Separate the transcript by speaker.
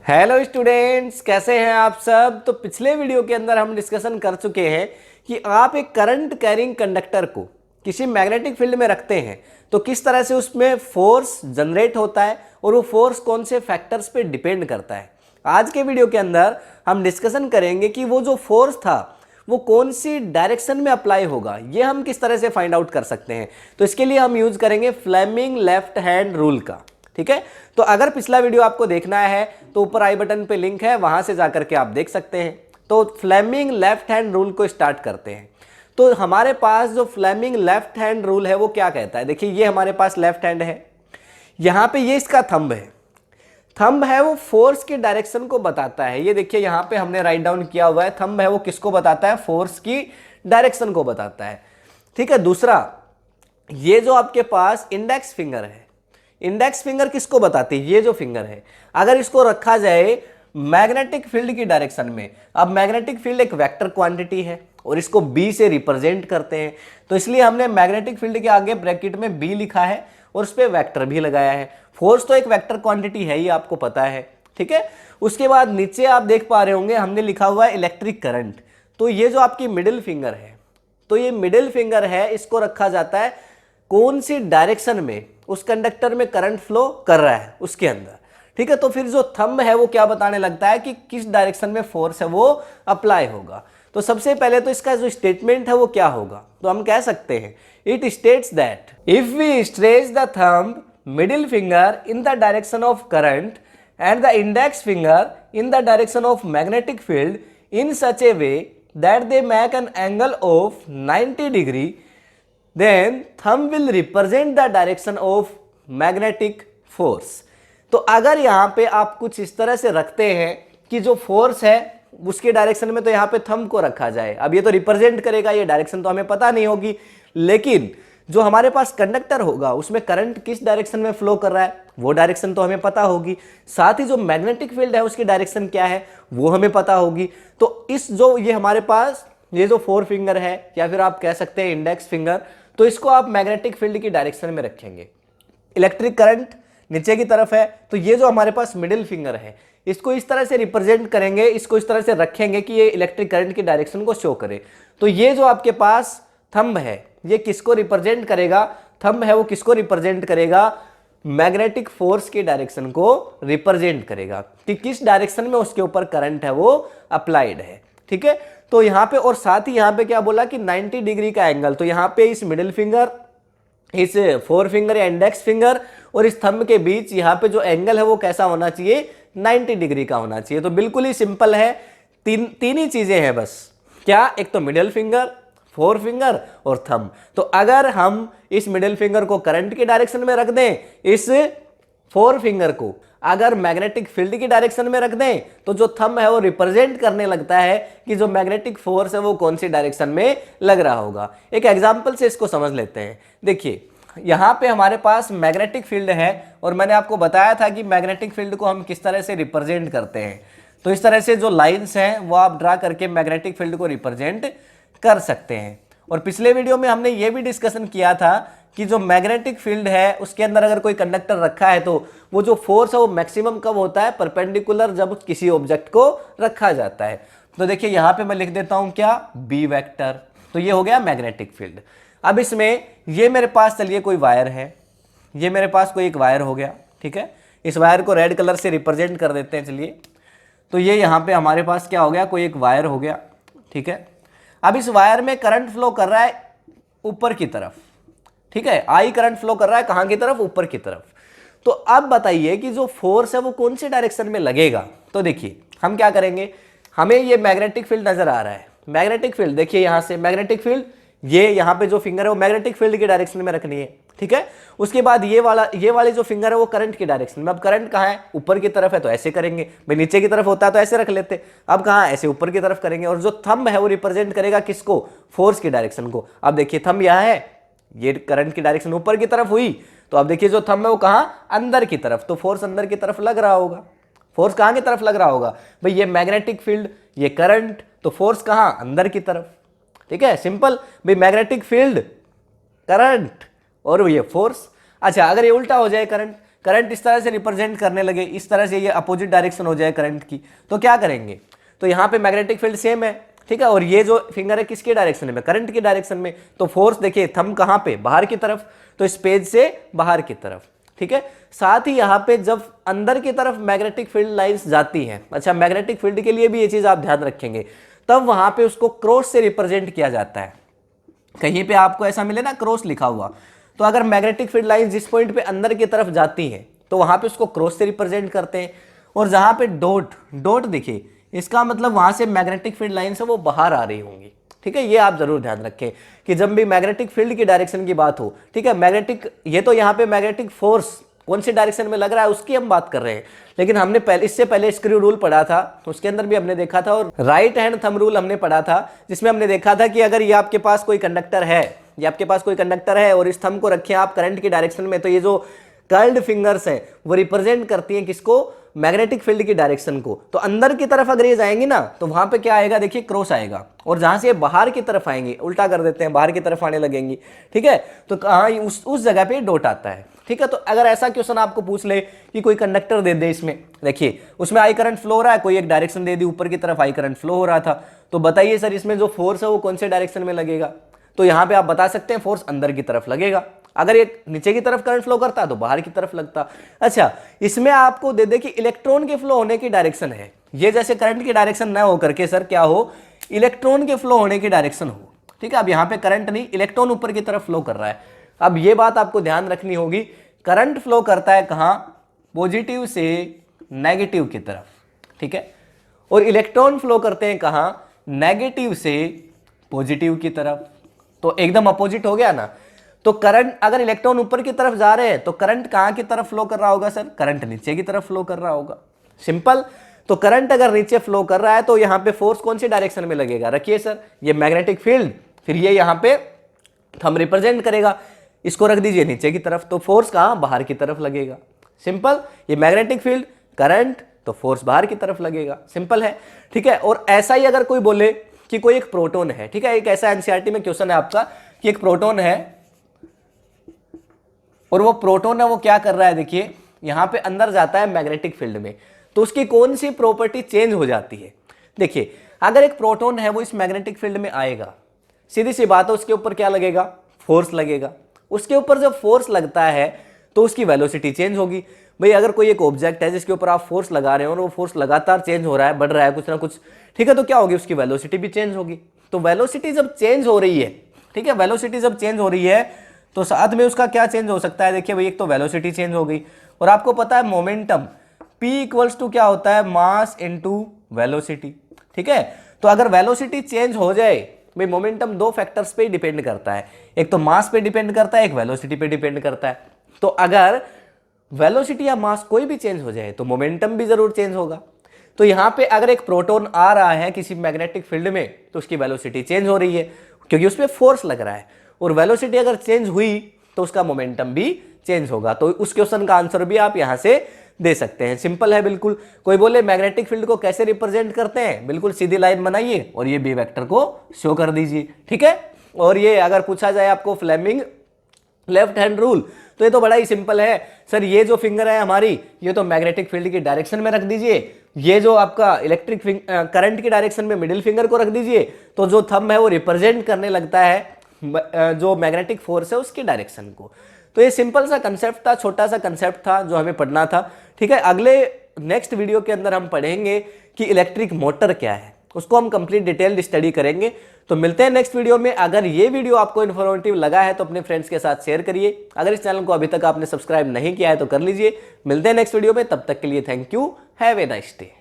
Speaker 1: Hello students, कैसे हैं आप सब। तो पिछले वीडियो के अंदर हम डिस्कशन कर चुके हैं कि आप एक करंट कैरिंग कंडक्टर को किसी मैग्नेटिक फील्ड में रखते हैं तो किस तरह से उसमें फोर्स जनरेट होता है और वो फोर्स कौन से फैक्टर्स पे डिपेंड करता है। आज के वीडियो के अंदर हम डिस्कशन करेंगे कि वो जो फोर्स था वो कौन सी डायरेक्शन में अप्लाई होगा, ये हम किस तरह से फाइंड आउट कर सकते हैं। तो इसके लिए हम यूज करेंगे फ्लेमिंग लेफ्ट हैंड रूल का। ठीक है, तो अगर पिछला वीडियो आपको देखना है तो ऊपर आई बटन पे लिंक है, वहां से जाकर के आप देख सकते हैं। तो फ्लेमिंग लेफ्ट हैंड रूल को स्टार्ट करते हैं। तो हमारे पास जो फ्लेमिंग लेफ्ट हैंड रूल है वो क्या कहता है, देखिए ये हमारे पास लेफ्ट हैंड है, यहां पे ये इसका थंब है। थंब है वो फोर्स की डायरेक्शन को बताता है। ये देखिए यहां पे हमने राइट डाउन किया हुआ है, थंब है वो किसको बताता है, फोर्स की डायरेक्शन को बताता है। ठीक है, दूसरा ये जो आपके पास इंडेक्स फिंगर है, इंडेक्स फिंगर किसको बताती है, ये जो फिंगर है अगर इसको रखा जाए मैग्नेटिक फील्ड की डायरेक्शन में। अब मैग्नेटिक फील्ड एक वेक्टर क्वांटिटी है और इसको बी से रिप्रेजेंट करते हैं, तो इसलिए हमने मैग्नेटिक फील्ड के आगे ब्रैकेट में बी लिखा है और उस पर वेक्टर भी लगाया है। फोर्स तो एक वेक्टर क्वांटिटी है, ये आपको पता है। ठीक है, उसके बाद नीचे आप देख पा रहे होंगे हमने लिखा हुआ है इलेक्ट्रिक करंट। तो ये जो आपकी मिडिल फिंगर है, तो ये मिडिल फिंगर है, इसको रखा जाता है कौन सी डायरेक्शन में उस कंडक्टर में करंट फ्लो कर रहा है उसके अंदर। ठीक है, तो फिर जो थंब है वो क्या बताने लगता है कि किस डायरेक्शन में फोर्स है वो अप्लाई होगा। तो सबसे पहले तो इसका जो स्टेटमेंट है वो क्या होगा, तो हम कह सकते हैं it states that if we stretch the thumb middle finger in the direction of current and the index finger in the direction of magnetic field in such a way that they make an angle of 90 degree, then thumb will represent the direction of magnetic force। तो अगर यहां पे आप कुछ इस तरह से रखते हैं कि जो फोर्स है उसके डायरेक्शन में, तो यहां पे थंब को रखा जाए। अब ये तो रिप्रेजेंट करेगा, ये डायरेक्शन तो हमें पता नहीं होगी, लेकिन जो हमारे पास कंडक्टर होगा उसमें करंट किस डायरेक्शन में फ्लो कर रहा है वो डायरेक्शन तो हमें पता होगी। साथ ही जो मैग्नेटिक फील्ड है उसकी डायरेक्शन क्या है वो हमें पता होगी। तो इस जो ये हमारे पास ये जो फोर फिंगर है या फिर आप कह सकते हैं इंडेक्स फिंगर, तो इसको आप मैग्नेटिक फील्ड की डायरेक्शन में रखेंगे। इलेक्ट्रिक करंट नीचे की तरफ है, तो ये जो हमारे पास मिडिल फिंगर है इसको इस तरह से रिप्रेजेंट करेंगे, इसको इस तरह से रखेंगे कि ये इलेक्ट्रिक करंट की डायरेक्शन को शो करे। तो ये जो आपके पास थंब है ये किसको रिप्रेजेंट करेगा, थंब है वो किसको रिप्रेजेंट करेगा, मैग्नेटिक फोर्स की डायरेक्शन को रिप्रेजेंट करेगा कि किस डायरेक्शन में उसके ऊपर करंट है वो अप्लाइड है। ठीक है, तो यहां पे और साथ ही यहां पे क्या बोला कि 90 डिग्री का एंगल, तो यहां पे इस मिडिल फिंगर, इस फोर फिंगर या इंडेक्स फिंगर और इस थंब के बीच यहां पे जो एंगल है वो कैसा होना चाहिए, 90 डिग्री का होना चाहिए। तो बिल्कुल ही सिंपल है, तीन ही चीजें हैं बस, क्या, एक तो मिडिल फिंगर, फोर फिंगर और थंब। तो अगर हम इस मिडिल फिंगर को करंट की डायरेक्शन में रख दें, इस फोर फिंगर को अगर मैग्नेटिक फील्ड की डायरेक्शन में रख दें, तो जो थंब है वो रिप्रेजेंट करने लगता है कि जो मैग्नेटिक फोर्स है वो कौन सी डायरेक्शन में लग रहा होगा। एक एग्जांपल से इसको समझ लेते हैं। देखिए यहां पे हमारे पास मैग्नेटिक फील्ड है और मैंने आपको बताया था कि मैग्नेटिक फील्ड को हम किस तरह से रिप्रेजेंट करते हैं। तो इस तरह से जो लाइन्स हैं वो आप ड्रा करके मैग्नेटिक फील्ड को रिप्रेजेंट कर सकते हैं। और पिछले वीडियो में हमने ये भी डिस्कशन किया था कि जो मैग्नेटिक फील्ड है उसके अंदर अगर कोई कंडक्टर रखा है तो वो जो फोर्स है वो मैक्सिमम कब होता है, परपेंडिकुलर जब किसी ऑब्जेक्ट को रखा जाता है। तो देखिए यहां पे मैं लिख देता हूं क्या, बी वेक्टर। तो ये हो गया मैग्नेटिक फील्ड। अब इसमें ये मेरे पास चलिए कोई वायर है, ये मेरे पास कोई एक वायर हो गया। ठीक है, इस वायर को रेड कलर से रिप्रेजेंट कर देते हैं चलिए। तो ये यहां पे हमारे पास क्या हो गया, कोई एक वायर हो गया। ठीक है, अब इस वायर में करंट फ्लो कर रहा है ऊपर की तरफ। ठीक है, आई करंट फ्लो कर रहा है कहां की तरफ, ऊपर की तरफ। तो अब बताइए कि जो फोर्स है वो कौन सी डायरेक्शन में लगेगा। तो देखिए हम क्या करेंगे, हमें ये मैग्नेटिक फील्ड नजर आ रहा है, मैग्नेटिक फील्ड देखिए यहां से मैग्नेटिक फील्ड, ये यहां पे जो फिंगर है वो मैग्नेटिक फील्ड की डायरेक्शन में रखनी है। ठीक है, उसके बाद ये वाली जो फिंगर है वो करंट की डायरेक्शन में। अब करंट कहां है, ऊपर की तरफ है, तो ऐसे करेंगे भाई, नीचे की तरफ होता है तो ऐसे रख लेते। अब कहां, ऐसे ऊपर की तरफ करेंगे। और जो थंब है वो रिप्रेजेंट करेगा किसको, फोर्स की डायरेक्शन को। अब देखिए थंब यहां है, ये करंट की डायरेक्शन ऊपर की तरफ हुई, तो अब देखिए जो थंब है वो कहां, अंदर की तरफ। तो फोर्स अंदर की तरफ लग रहा होगा। फोर्स कहां की तरफ लग रहा होगा भाई, ये मैग्नेटिक फील्ड, ये करंट, तो फोर्स कहां, अंदर की तरफ। ठीक है, सिंपल भाई, मैग्नेटिक फील्ड, करंट और ये फोर्स। अच्छा अगर ये उल्टा हो जाए करंट, करंट इस तरह से रिप्रेजेंट करने लगे, इस तरह से ये अपोजिट डायरेक्शन हो जाए करंट की, तो क्या करेंगे, तो यहाँ पे मैग्नेटिक फील्ड सेम है, ठीक है, और ये जो फिंगर है किसके डायरेक्शन में, करंट की डायरेक्शन में, तो फोर्स देखिए थंब कहाँ पे, बाहर की तरफ, तो इस पेज से बाहर की तरफ, ठीक है। साथ ही यहाँ पे जब अंदर की तरफ मैग्नेटिक फील्ड लाइंस जाती हैं, अच्छा मैग्नेटिक फील्ड के लिए भी ये चीज आप ध्यान रखेंगे, तब वहां पे उसको क्रॉस से रिप्रेजेंट किया जाता है। कहीं पे आपको ऐसा मिले ना क्रॉस लिखा हुआ, तो अगर मैग्नेटिक फील्ड लाइंस जिस पॉइंट पे अंदर की तरफ जाती हैं तो वहां पे उसको क्रॉस से रिप्रेजेंट करते हैं, और जहां पे डॉट डॉट देखिए, इसका मतलब वहां से मैग्नेटिक फील्ड लाइंस है वो बाहर आ रही होंगी, ठीक है। ये आप जरूर ध्यान रखें कि जब भी मैग्नेटिक फील्ड की डायरेक्शन की बात हो, ठीक है, मैग्नेटिक, ये तो यहाँ पे मैग्नेटिक फोर्स कौन सी डायरेक्शन में लग रहा है उसकी हम बात कर रहे हैं, लेकिन हमने पहले, इससे पहले स्क्रू रूल पढ़ा था, उसके अंदर भी हमने देखा था, और राइट हैंड थंब रूल हमने पढ़ा था, जिसमें हमने देखा था कि अगर ये आपके पास कोई कंडक्टर है, ये आपके पास कोई कंडक्टर है और इस थंब को रखें आप करंट की डायरेक्शन में, तो ये जो कर्ल्ड फिंगर्स हैं वो रिप्रेजेंट करती हैं किसको, मैग्नेटिक फील्ड की डायरेक्शन को। तो अंदर की तरफ अगर ये जाएंगी ना तो वहां पे क्या आएगा, देखिए क्रॉस आएगा, और जहां से ये बाहर की तरफ आएंगी, उल्टा कर देते हैं, बाहर की तरफ आने लगेंगी, ठीक है, तो कहाँ उस जगह पे डॉट आता है, ठीक है। तो अगर ऐसा क्वेश्चन आपको पूछ ले कि कोई कंडक्टर दे दे, इसमें देखिए उसमें आई करंट फ्लो हो रहा है, कोई एक डायरेक्शन दे दी, ऊपर की तरफ आई करंट फ्लो हो रहा था, तो बताइए सर इसमें जो फोर्स है वो कौन से डायरेक्शन में लगेगा, तो यहाँ पे आप बता सकते हैं फोर्स अंदर की तरफ लगेगा। अगर ये नीचे की तरफ करंट फ्लो करता तो बाहर की तरफ लगता। अच्छा, इसमें आपको दे दे कि इलेक्ट्रॉन के फ्लो होने की डायरेक्शन है, ये जैसे करंट की डायरेक्शन ना हो करके सर क्या हो, इलेक्ट्रॉन के फ्लो होने की डायरेक्शन हो, ठीक है। अब यहाँ पे करंट नहीं, इलेक्ट्रॉन ऊपर की तरफ फ्लो कर रहा है। अब ये बात आपको ध्यान रखनी होगी, करंट फ्लो करता है कहाँ, पॉजिटिव से नेगेटिव की तरफ, ठीक है, और इलेक्ट्रॉन फ्लो करते हैं कहाँ, नेगेटिव से पॉजिटिव की तरफ, तो एकदम अपोजिट हो गया ना। तो करंट, अगर इलेक्ट्रॉन ऊपर की तरफ जा रहे हैं तो करंट कहां की तरफ फ्लो कर रहा होगा सर, करंट नीचे की तरफ फ्लो कर रहा होगा, सिंपल। तो करंट अगर नीचे फ्लो कर रहा है तो यहां पे फोर्स कौन सी डायरेक्शन में लगेगा, रखिए सर ये मैग्नेटिक फील्ड, फिर ये यहां पे थंब रिप्रेजेंट करेगा, इसको रख दीजिए नीचे की तरफ, तो फोर्स कहां, बाहर की तरफ लगेगा, सिंपल। ये मैग्नेटिक फील्ड, करंट, तो फोर्स बाहर की तरफ लगेगा, सिंपल है, ठीक है। और ऐसा ही अगर कोई बोले कि कोई एक प्रोटॉन है, ठीक है, एक ऐसा एनसीईआरटी में क्वेश्चन है आपका कि एक प्रोटॉन है और वो प्रोटॉन है वो क्या कर रहा है, देखिए यहां पे अंदर जाता है मैग्नेटिक फील्ड में, तो उसकी कौन सी प्रॉपर्टी चेंज हो जाती है। देखिए अगर एक प्रोटॉन है वो इस मैग्नेटिक फील्ड में आएगा, सीधी सी बात है उसके ऊपर क्या लगेगा, फोर्स लगेगा, उसके ऊपर जब फोर्स लगता है तो उसकी वेलोसिटी चेंज होगी। भाई अगर कोई एक ऑब्जेक्ट है जिसके ऊपर आप फोर्स लगा रहे हो और वो फोर्स लगातार चेंज हो रहा है, बढ़ रहा है कुछ ना कुछ, ठीक है, तो क्या होगी, उसकी वेलोसिटी भी चेंज होगी। तो वेलोसिटी जब चेंज हो रही है, ठीक है, वेलोसिटी जब चेंज हो रही है तो साथ में उसका क्या चेंज हो सकता है, देखिए भाई एक तो वेलोसिटी चेंज हो गई, और आपको पता है मोमेंटम P इक्वल्स टू क्या होता है, मास इनटू वेलोसिटी, ठीक है। तो अगर वेलोसिटी चेंज हो जाए, भाई मोमेंटम दो फैक्टर्स पे डिपेंड करता है, एक तो मास पे डिपेंड करता है, एक वेलोसिटी पे डिपेंड करता है। तो अगर वेलोसिटी या मास कोई भी चेंज हो जाए तो मोमेंटम भी जरूर चेंज होगा। तो यहां पे अगर एक प्रोटॉन आ रहा है किसी मैग्नेटिक फील्ड में तो उसकी वेलोसिटी चेंज हो रही है क्योंकि उसमें फोर्स लग रहा है, और वेलोसिटी अगर चेंज हुई तो उसका मोमेंटम भी चेंज होगा। तो उस क्वेश्चन का आंसर भी आप यहां से दे सकते हैं, सिंपल है बिल्कुल। कोई बोले मैग्नेटिक फील्ड को कैसे रिप्रेजेंट करते हैं, बिल्कुल सीधी लाइन बनाइए और ये बी वेक्टर को शो कर दीजिए, ठीक है। और ये अगर पूछा जाए आपको फ्लेमिंग लेफ्ट हैंड रूल, तो ये तो बड़ा ही सिंपल है सर, ये जो फिंगर है हमारी ये तो मैग्नेटिक फील्ड की डायरेक्शन में रख दीजिए, ये जो आपका इलेक्ट्रिक करंट की डायरेक्शन में मिडिल फिंगर को रख दीजिए, तो जो थंब है वो रिप्रेजेंट करने लगता है जो मैग्नेटिक फोर्स है उसकी डायरेक्शन को। तो ये सिंपल सा कंसेप्ट था, छोटा सा कंसेप्ट था जो हमें पढ़ना था, ठीक है। अगले नेक्स्ट वीडियो के अंदर हम पढ़ेंगे कि इलेक्ट्रिक मोटर क्या है, उसको हम कंप्लीट डिटेल्ड स्टडी करेंगे। तो मिलते हैं नेक्स्ट वीडियो में। अगर ये वीडियो आपको इन्फॉर्मेटिव लगा है तो अपने फ्रेंड्स के साथ शेयर करिए। अगर इस चैनल को अभी तक आपने सब्सक्राइब नहीं किया है तो कर लीजिए। मिलते हैं नेक्स्ट वीडियो में, तब तक के लिए thank you, have a nice day.